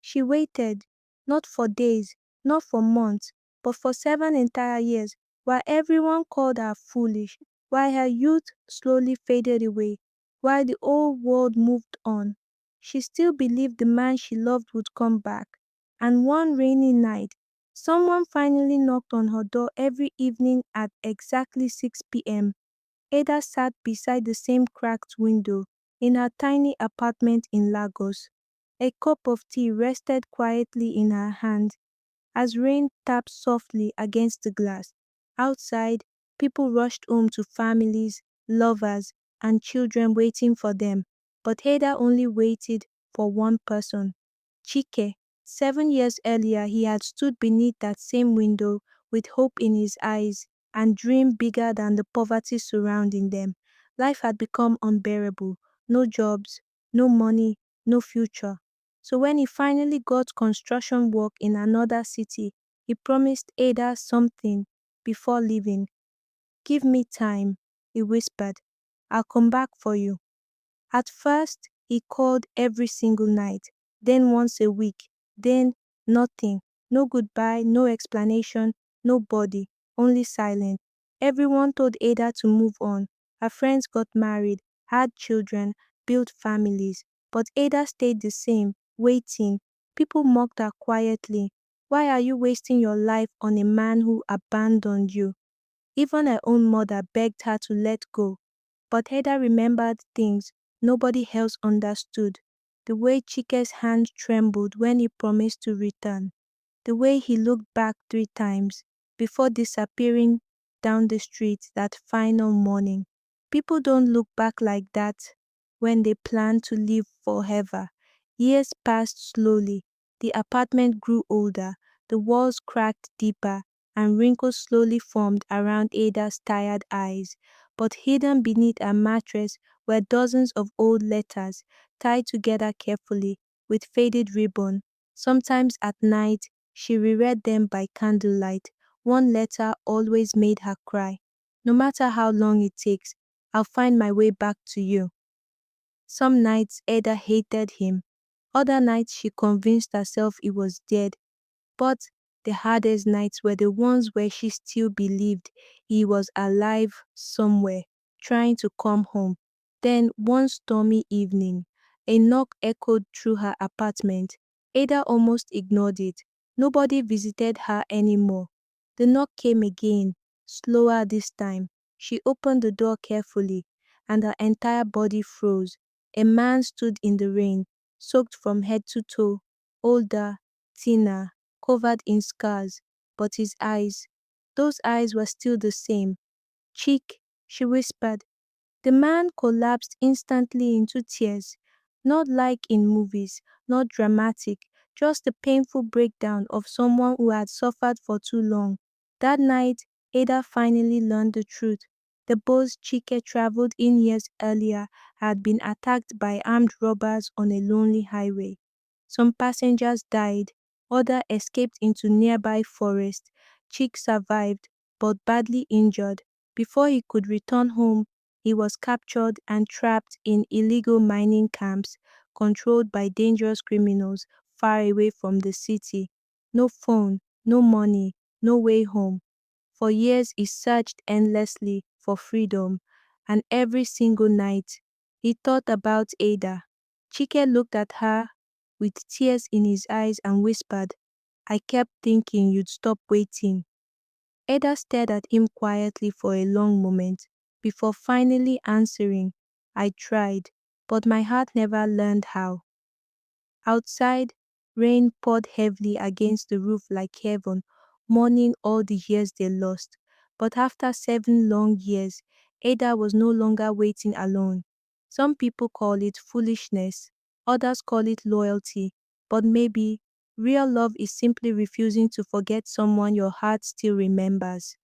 She waited, not for days, not for months, but for 7 entire years, while everyone called her foolish, while her youth slowly faded away, while the whole world moved on. She still believed the man she loved would come back. And one rainy night, someone finally knocked on her door every evening at exactly 6 p.m. Ada sat beside the same cracked window in her tiny apartment in Lagos. A cup of tea rested quietly in her hand as rain tapped softly against the glass. Outside, people rushed home to families, lovers, and children waiting for them. But Ada only waited for one person, Chike. 7 years earlier, he had stood beneath that same window with hope in his eyes and dreamed bigger than the poverty surrounding them. Life had become unbearable. No jobs, no money, no future. So when he finally got construction work in another city, he promised Ada something before leaving. "Give me time," he whispered. "I'll come back for you." At first, he called every single night, then once a week, then nothing. No goodbye, no explanation, nobody, only silence. Everyone told Ada to move on. Her friends got married, had children, built families. But Ada stayed the same, waiting. People mocked her quietly. "Why are you wasting your life on a man who abandoned you?" Even her own mother begged her to let go. But Hedda remembered things nobody else understood. The way Chike's hand trembled when he promised to return. The way he looked back 3 times before disappearing down the street that final morning. People don't look back like that when they plan to live forever. Years passed slowly. The apartment grew older, the walls cracked deeper, and wrinkles slowly formed around Ada's tired eyes. But hidden beneath a mattress were dozens of old letters, tied together carefully with faded ribbon. Sometimes at night, she reread them by candlelight. One letter always made her cry. "No matter how long it takes, I'll find my way back to you." Some nights Ada hated him. Other nights she convinced herself he was dead. But the hardest nights were the ones where she still believed he was alive somewhere, trying to come home. Then one stormy evening, a knock echoed through her apartment. Ada almost ignored it. Nobody visited her anymore. The knock came again, slower this time. She opened the door carefully, and her entire body froze. A man stood in the rain, soaked from head to toe, older, thinner, covered in scars, but his eyes, those eyes were still the same. "Chick," she whispered. The man collapsed instantly into tears, not like in movies, not dramatic, just the painful breakdown of someone who had suffered for too long. That night, Ada finally learned the truth. The boat Chike traveled in years earlier had been attacked by armed robbers on a lonely highway. Some passengers died, others escaped into nearby forest. Chick survived, but badly injured. Before he could return home, he was captured and trapped in illegal mining camps controlled by dangerous criminals far away from the city. No phone, no money, no way home. For years he searched endlessly for freedom, and every single night he thought about Ada. Chike looked at her with tears in his eyes and whispered, "I kept thinking you'd stop waiting." Ada stared at him quietly for a long moment before finally answering, "I tried, but my heart never learned how." Outside, rain poured heavily against the roof like heaven, mourning all the years they lost. But after 7 long years, Ada was no longer waiting alone. Some people call it foolishness, others call it loyalty, but maybe real love is simply refusing to forget someone your heart still remembers.